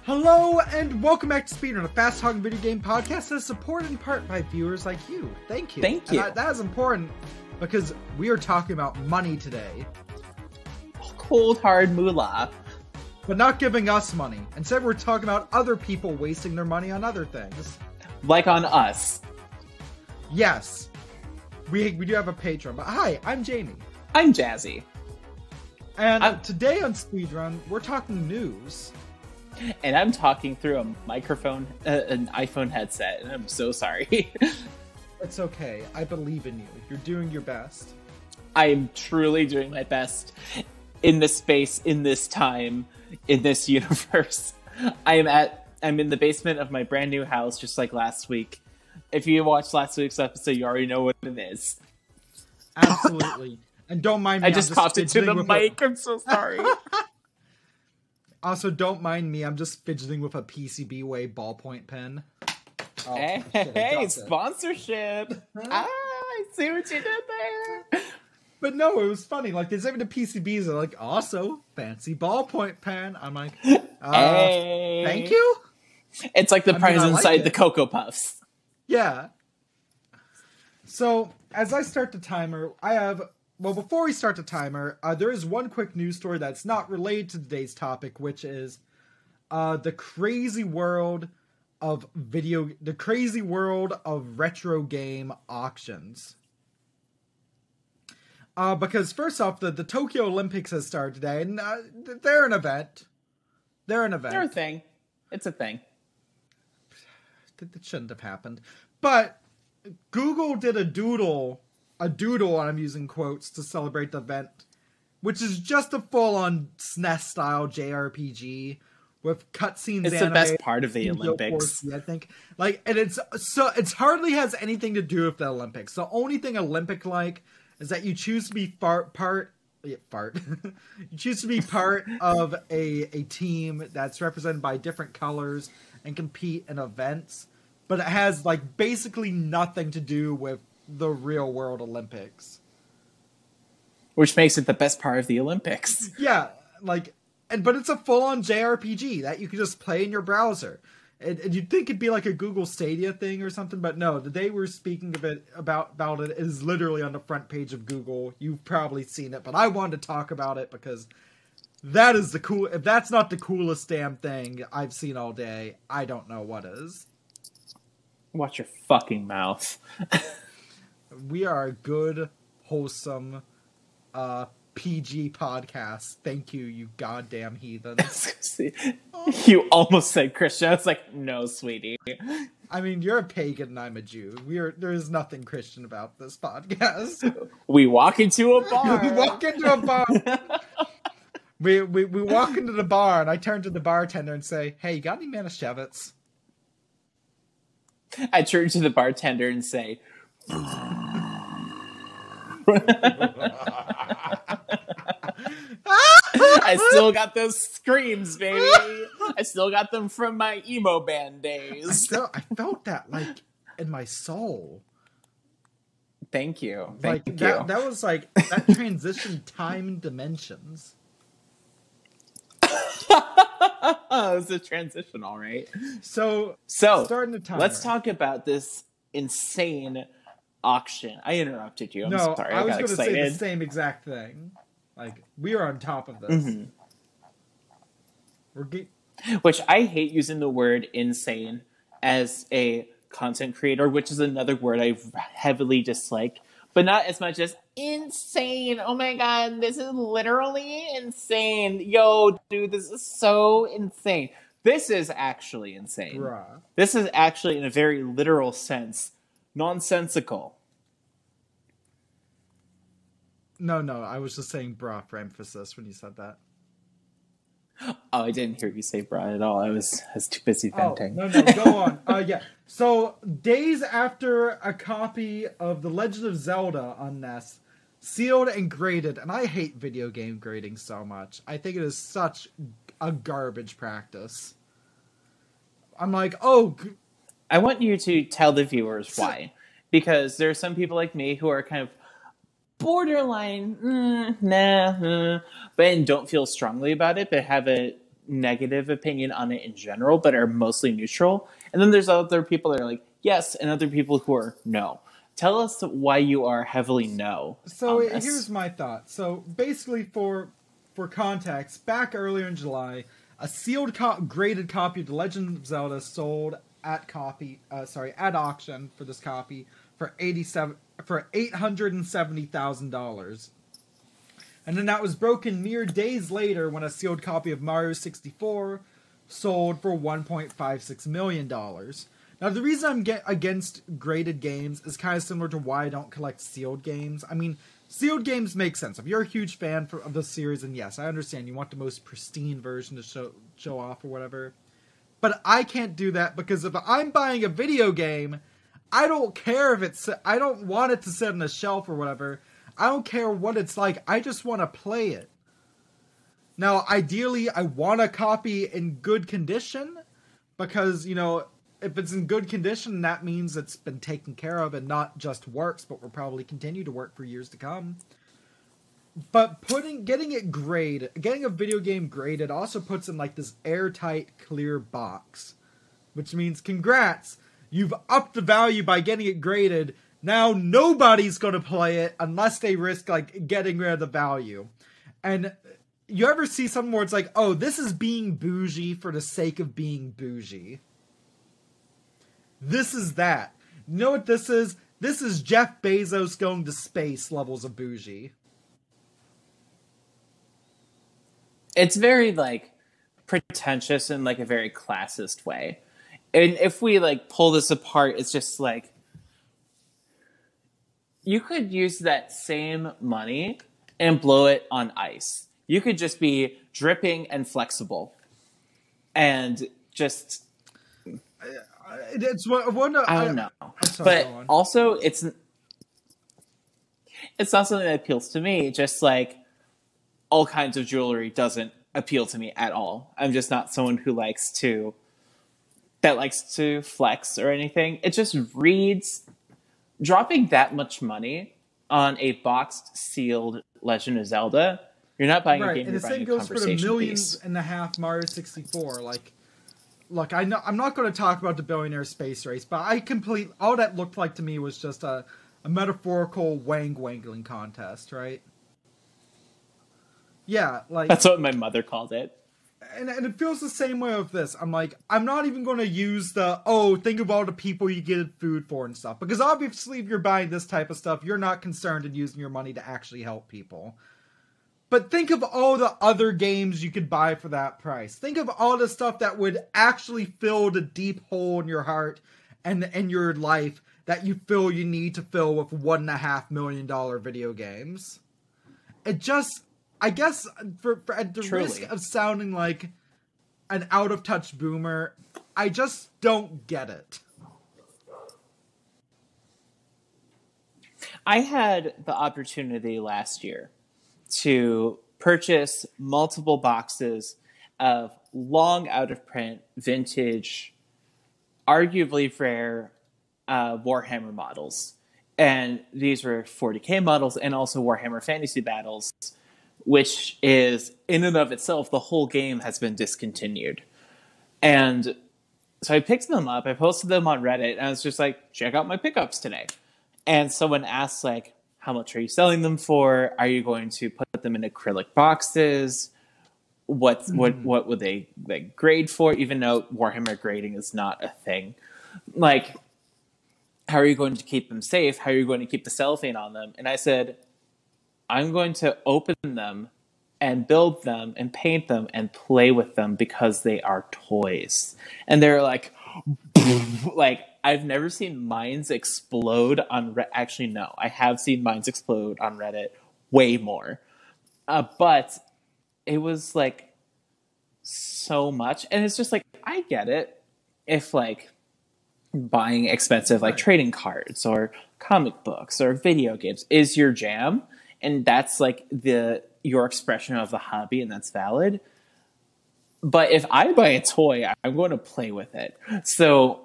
Hello and welcome back to Speedrun, a fast-talking video game podcast that's supported in part by viewers like you. Thank you. Thank you. And that is important because we are talking about money today. Cold hard moolah. But not giving us money. Instead, we're talking about other people wasting their money on other things. Like on us. Yes. We do have a Patreon. But hi, I'm Jamie. I'm Jazzy. And today on Speedrun, we're talking news. And I'm talking through a microphone, an iPhone headset, and I'm so sorry. It's okay. I believe in you. You're doing your best. I am truly doing my best in this space, in this time, in this universe. I'm in the basement of my brand new house, just like last week. If you watched last week's episode, you already know what it is. Absolutely. And don't mind me. I just coughed into the mic. I'm so sorry. Also, don't mind me. I'm just fidgeting with a PCBWay ballpoint pen. Oh, hey, sponsorship. I see what you did there. But no, it was funny. Like, there's even the PCBs that are like, also, fancy ballpoint pen. I'm like, hey. Thank you? It's like the prize inside the Cocoa Puffs. Yeah. So, as I start the timer, well, before we start the timer, there is one quick news story that's not related to today's topic, which is the crazy world of retro game auctions. Because first off, the Tokyo Olympics has started today, and they're an event. They're a thing. It's a thing. That shouldn't have happened. But Google did a doodle, and I'm using quotes, to celebrate the event, which is just a full-on SNES-style JRPG with cutscenes. It's the best part of the Olympics, I think. Like, and it's hardly has anything to do with the Olympics. The only thing Olympic-like is that you choose to be you choose to be part of a team that's represented by different colors and compete in events, but it has like basically nothing to do with the real world Olympics, which makes it the best part of the Olympics. Yeah, but it's a full-on JRPG that you can just play in your browser, and you'd think it'd be like a Google Stadia thing or something, but no. The day we're speaking of it about it is literally on the front page of Google. You've probably seen it, but I wanted to talk about it because that is the cool. If that's not the coolest damn thing I've seen all day, I don't know what is. Watch your fucking mouth. We are a good, wholesome, PG podcast. Thank you, you goddamn heathens. You almost said Christian. I was like, no, sweetie. I mean, you're a pagan and I'm a Jew. There is nothing Christian about this podcast. We walk into a bar. We walk into a bar. we walk into the bar and I turn to the bartender and say, hey, you got any Manischewitz? I turn to the bartender and say, I still got those screams, baby. I still got them from my emo band days. I felt that, like, in my soul. Thank you. That was like, that transition time and dimensions. Oh, it's a transition, all right. So starting the timer. Let's talk about this insane auction. I interrupted you. I'm sorry. I was going to say the same exact thing. Like, we are on top of this. Mm-hmm. Which I hate using the word insane as a content creator, which is another word I heavily dislike, but not as much as insane. Oh my god, this is literally insane. Yo, dude, this is so insane. This is actually insane. Bruh. This is actually, in a very literal sense, nonsensical. No, I was just saying bruh for emphasis when you said that. Oh, I didn't hear you say bruh at all. I was too busy venting. Oh, no, go on. Yeah. So, days after a copy of The Legend of Zelda on NES, sealed and graded, and I hate video game grading so much. I think it is such a garbage practice. I'm like, I want you to tell the viewers why. Because there are some people like me who are kind of borderline, but don't feel strongly about it, but have a negative opinion on it in general, but are mostly neutral. And then there's other people that are like, yes, and other people who are no. Tell us why you are heavily no. So here's my thought. So basically, for context, back earlier in July, a sealed graded copy of The Legend of Zelda sold at auction for this copy for $870,000. And then that was broken mere days later when a sealed copy of Mario 64 sold for $1.56 million. Now, the reason I'm against graded games is kind of similar to why I don't collect sealed games. I mean, sealed games make sense. If you're a huge fan of the series, and yes, I understand you want the most pristine version to show off or whatever. But I can't do that because if I'm buying a video game, I don't care if I don't want it to sit on a shelf or whatever. I don't care what it's like. I just want to play it. Now, ideally, I want a copy in good condition because, you know, if it's in good condition, that means it's been taken care of and not just works, but will probably continue to work for years to come. But getting a video game graded also puts in like this airtight, clear box, which means congrats, you've upped the value by getting it graded. Now nobody's going to play it unless they risk like getting rid of the value. And you ever see something where it's like, oh, this is being bougie for the sake of being bougie? This is that. You know what this is? This is Jeff Bezos going to space levels of bougie. It's very, like, pretentious in, like, a very classist way. And if we, like, pull this apart, it's just, like, you could use that same money and blow it on ice. You could just be dripping and flexible. And just... It's one. I don't know. Sorry, but also, it's not something that appeals to me. Just like all kinds of jewelry doesn't appeal to me at all. I'm just not someone who likes to flex or anything. It just reads dropping that much money on a boxed, sealed Legend of Zelda. You're not buying a game. And you're the buying same a goes for the conversation $1.5 million Mario 64. Like. Look, I'm not going to talk about the Billionaire Space Race, but all that looked like to me was just a metaphorical wangling contest, right? Yeah, like... That's what my mother called it. And it feels the same way with this. I'm like, I'm not even going to use think of all the people you get food for and stuff. Because obviously if you're buying this type of stuff, you're not concerned in using your money to actually help people. But think of all the other games you could buy for that price. Think of all the stuff that would actually fill the deep hole in your heart and in your life that you feel you need to fill with $1.5 million video games. It just, I guess, for at the risk of sounding like an out-of-touch boomer, I just don't get it. I had the opportunity last year to purchase multiple boxes of long out-of-print, vintage, arguably rare Warhammer models. And these were 40k models and also Warhammer Fantasy Battles, which is, in and of itself, the whole game has been discontinued. And so I picked them up, I posted them on Reddit, and I was just like, check out my pickups today. And someone asked, like, how much are you selling them for? Are you going to put them in acrylic boxes? What would they like grade for? Even though Warhammer grading is not a thing. Like, how are you going to keep them safe? How are you going to keep the cellophane on them? And I said, I'm going to open them and build them and paint them and play with them because they are toys. And they're like, like, I've never seen minds explode on actually, no, I have seen minds explode on Reddit way more. But it was like so much. And it's just like, I get it. If like buying expensive like trading cards or comic books or video games is your jam, and that's like your expression of the hobby, and that's valid. But if I buy a toy, I'm going to play with it. So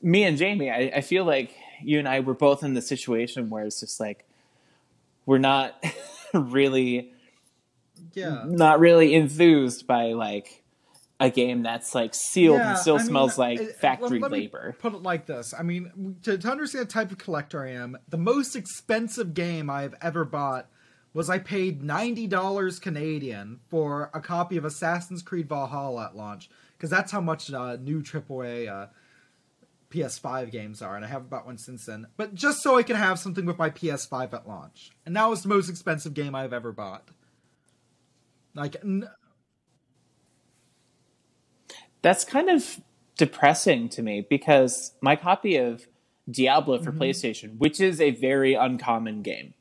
me and Jamie, I feel like you and I were both in the situation where it's just like, we're not really enthused by like a game that's like sealed and still I mean, smells like factory let me labor. put it like this. I mean, to understand the type of collector I am, the most expensive game I've ever bought was I paid $90 Canadian for a copy of Assassin's Creed Valhalla at launch, because that's how much new AAA PS5 games are, and I haven't bought one since then. But just so I can have something with my PS5 at launch. And that was the most expensive game I've ever bought. Like, That's kind of depressing to me, because my copy of Diablo for PlayStation, which is a very uncommon game,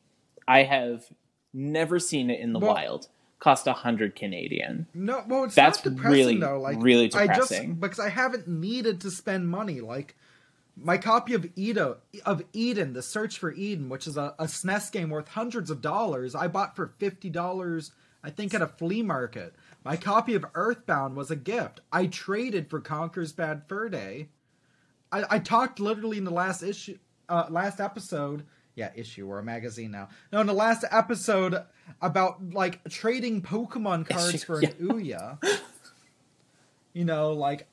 I have never seen it in the wild, cost 100 Canadian. No, well, it's That's not depressing, really, though. Like, really depressing. because I haven't needed to spend money. Like, my copy of Eden, The Search for Eden, which is a SNES game worth hundreds of dollars, I bought for $50, I think, at a flea market. My copy of Earthbound was a gift. I traded for Conker's Bad Fur Day. I talked literally in the last episode. Yeah, issue. We're a magazine now. No, in the last episode about, like, trading Pokemon cards for an Ouya. You know, like,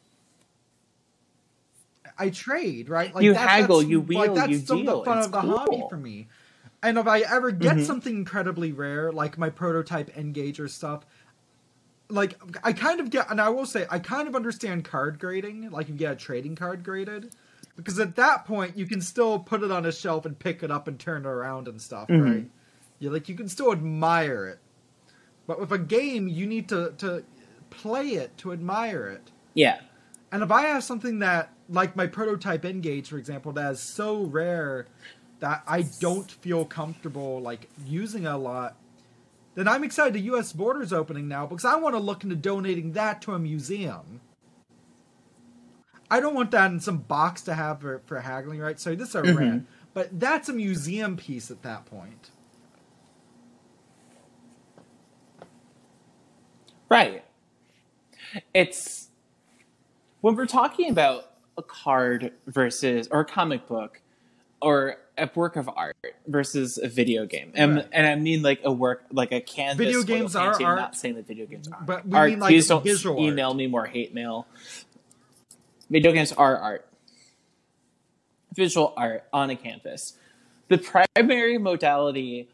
I trade, right? Like, you haggle, you wheel, like, that's you some deal. of the fun it's of the cool. hobby for me. And if I ever get something incredibly rare, like my prototype Engager stuff, like, I kind of get, and I will say, I kind of understand card grading, like, you get a trading card graded, because at that point, you can still put it on a shelf and pick it up and turn it around and stuff, right? You can still admire it. But with a game, you need to play it to admire it. Yeah. And if I have something that, like my prototype N-Gage, for example, that is so rare that I don't feel comfortable, like, using a lot, then I'm excited the U.S. border's opening now, because I want to look into donating that to a museum. I don't want that in some box to have for haggling, right? So this is a rant. But that's a museum piece at that point. Right. It's... When we're talking about a card versus... or a comic book, or a work of art versus a video game. And I mean, like, a work, like a canvas. Video games are art. I'm not saying that video games are but we art. mean, like, please don't visual email art. me more hate mail. Video games are art. Visual art on a canvas. The primary modality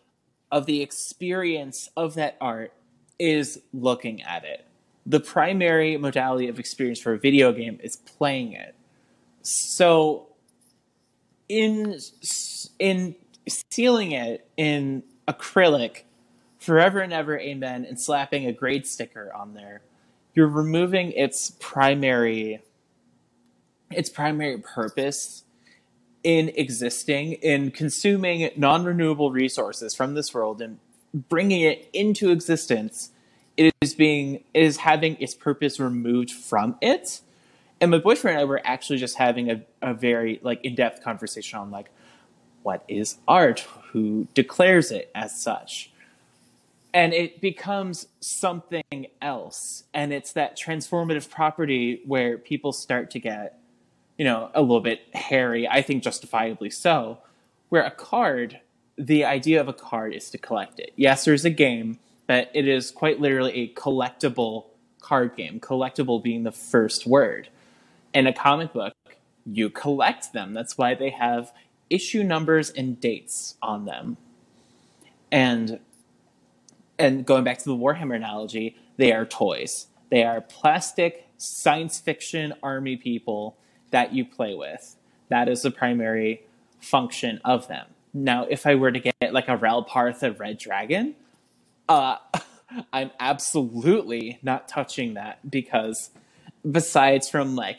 of the experience of that art is looking at it. The primary modality of experience for a video game is playing it. So, in sealing it in acrylic, forever and ever, amen, and slapping a grade sticker on there, you're removing its primary purpose in existing, in consuming non-renewable resources from this world and bringing it into existence. It is having its purpose removed from it. And my boyfriend and I were actually just having a very, like, in-depth conversation on, like, what is art? Who declares it as such? And it becomes something else. And it's that transformative property where people start to get, you know, a little bit hairy, I think justifiably so, where a card, the idea of a card is to collect it. Yes, there's a game, but it is quite literally a collectible card game, collectible being the first word. In a comic book, you collect them. That's why they have issue numbers and dates on them. And going back to the Warhammer analogy, they are toys. They are plastic science fiction army people that you play with. That is the primary function of them. Now, if I were to get like a Ralpartha Red Dragon, I'm absolutely not touching that, because besides from, like,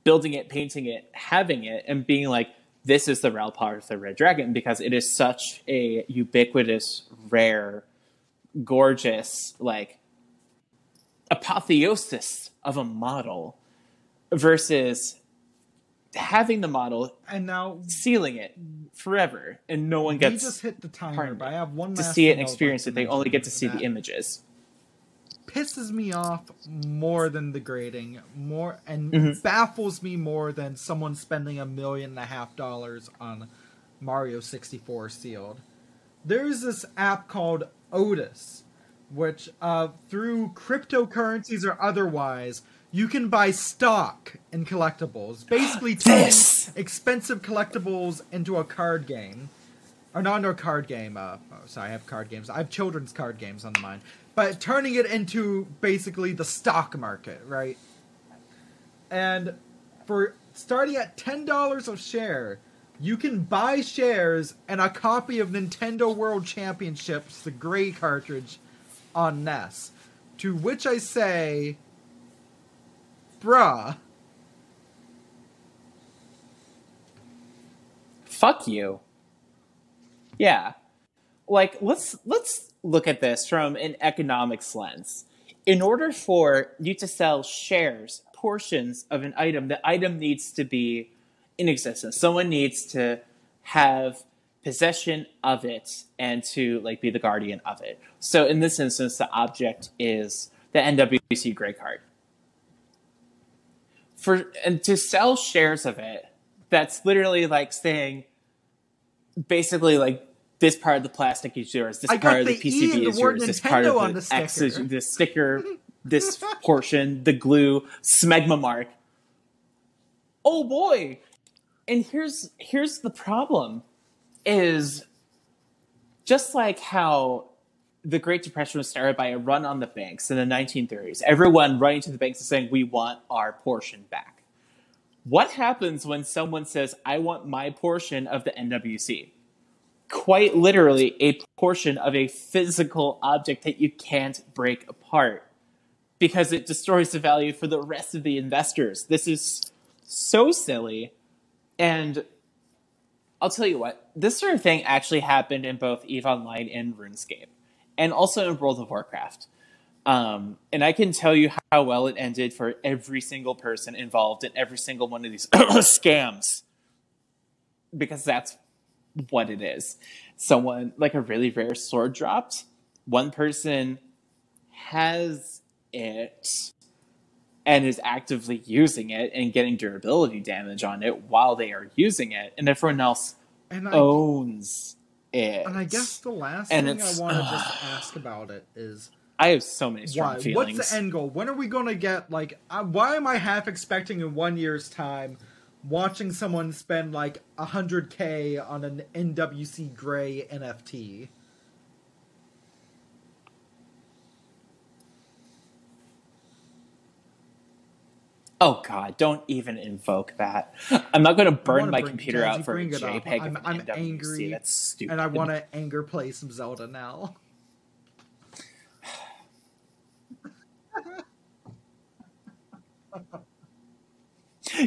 building it, painting it, having it, and being like, this is the Ralpartha Red Dragon, because it is such a ubiquitous, rare, gorgeous, like, apotheosis of a model, versus having the model and now sealing it forever, and no one gets just hit the timer, but I have one to last see it thing and I would experience like it. to They only get to mention see that the images. pisses me off more than the grading, baffles me more than someone spending $1.5 million on Mario 64 sealed. There's this app called Otis, which through cryptocurrencies or otherwise, you can buy stock in collectibles. Basically turning expensive collectibles into a card game. Or not into a card game. Sorry, I have card games. I have children's card games on the mind. But turning it into basically the stock market, right? And for starting at $10 a share, you can buy shares and a copy of Nintendo World Championships, the gray cartridge, on NES. To which I say, bruh. Fuck you. Yeah. Like, let's look at this from an economics lens. In order for you to sell shares, portions of an item, the item needs to be in existence. Someone needs to have possession of it and to like be the guardian of it. So in this instance, the object is the NWC Grey card. And to sell shares of it, that's literally like saying, basically like, this part of the plastic is yours, this part of the PCB is yours, this part of the X is the sticker, this portion, the glue, smegma mark. Oh boy! And here's the problem, is just like how the Great Depression was started by a run on the banks in the 1930s, everyone running to the banks and saying, we want our portion back. What happens when someone says, I want my portion of the NWC? Quite literally a portion of a physical object that you can't break apart because it destroys the value for the rest of the investors. This is so silly. And I'll tell you what, this sort of thing actually happened in both EVE Online and RuneScape, and also in World of Warcraft. And I can tell you how well it ended for every single person involved in every single one of these scams. Because that's what it is. Someone, like a really rare sword dropped, one person has it and is actively using it and getting durability damage on it while they are using it, and everyone else owns it. And I guess the last thing I want to just ask about it is, I have so many strong feelings. What's the end goal? When are we going to get, like, why am I half expecting in 1 year's time watching someone spend like $100K on an NWC Grey NFT? Oh god, don't even invoke that. I'm not going to burn my computer out for a JPEG of an NWC. Angry, that's stupid. And I want to anger play some Zelda now.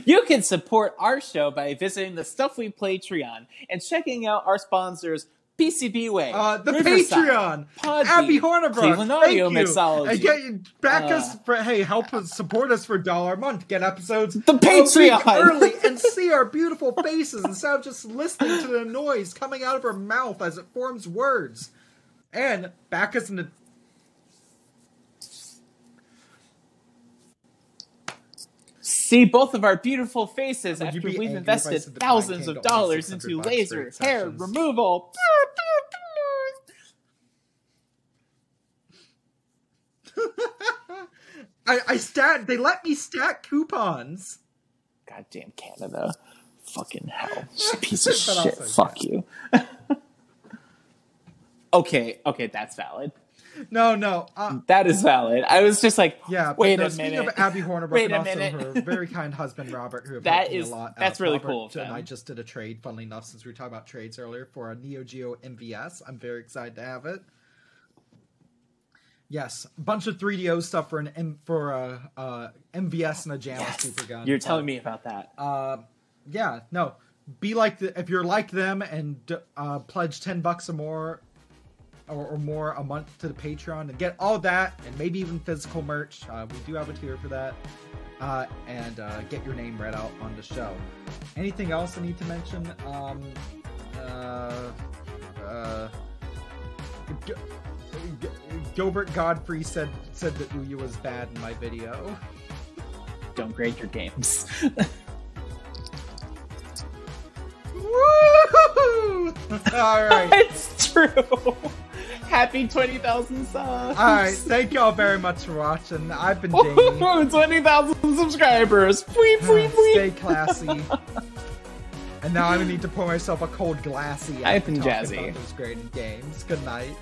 You can support our show by visiting the Stuff We Play Patreon and checking out our sponsors, PCBWay, the Riverside, Patreon, Podbean, Abby Hornibrook, Cleveland Audio Mixology. And back us for, help us support us for $1 a month. Get episodes the Patreon early and see our beautiful faces instead of just listening to the noise coming out of our mouth as it forms words. And back us in the see both of our beautiful faces after we've invested thousands of dollars into laser hair removal. They let me stack coupons. Goddamn Canada. Fucking hell. Piece of shit. Fuck you. Okay, that's valid. No. That is valid. I was just like, wait a minute. Speaking of Abby Hornibrook and also her very kind husband, Robert, who have helped me a lot. That's really cool. And I just did a trade, funnily enough, since we were talking about trades earlier, for a Neo Geo MVS. I'm very excited to have it. Yes, a bunch of 3DO stuff for MVS and a JAMA super gun. You're telling me about that. Yeah, no. Be like if you're like them and pledge $10 or more. Or more a month to the Patreon and get all that and maybe even physical merch. We do have a tier for that. And get your name read out on the show. Anything else I need to mention? Gilbert Godfrey said that Ouya was bad in my video. Don't grade your games. Woo! All right. It's true. Happy 20,000 subs. Alright, thank y'all very much for watching. I've been Jamie. 20,000 subscribers. Stay classy. And now I need to pour myself a cold glassy. I've been after talking Jazzy. about those great games. Good night.